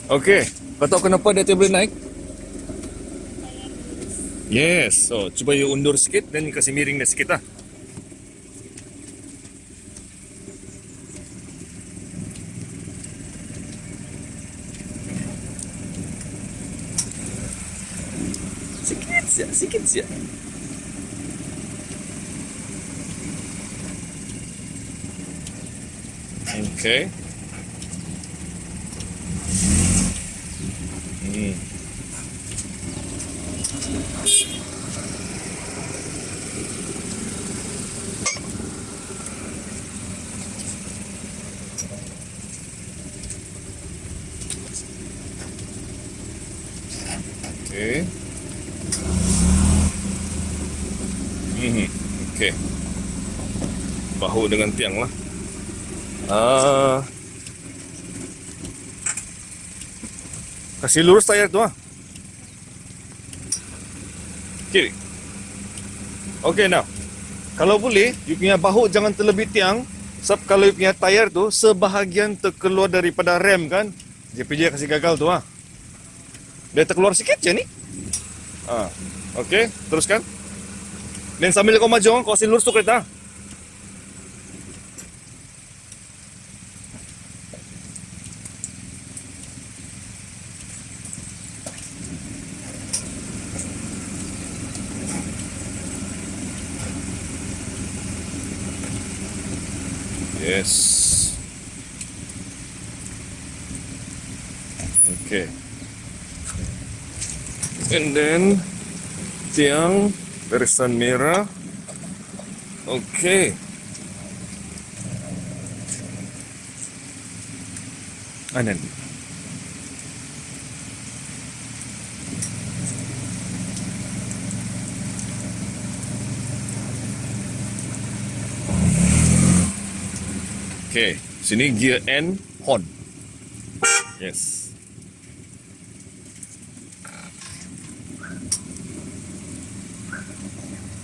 Okey, kau tahu kenapa dia boleh naik? Yes, so cuba you undur sikit dan kasih miring dia sikit lah. Sikit saja. Okay. Okay. Okay. Bahu dengan tiang lah. Kasih lurus tayar tu lah. Kiri. Okay, now. Kalau boleh, you punya bahu jangan terlebih tiang. Sebab kalau you punya tayar tu sebahagian terkeluar daripada rem kan, JPJ kasih gagal tu lah. Dia terkeluar sikit je ni. Okay, teruskan. Dan sambil kau maju, kau kasih lurus tu kereta. Yes. Okay. And then tiang barisan merah. Okay. Anan. Okay, sini gear N, horn. Yes.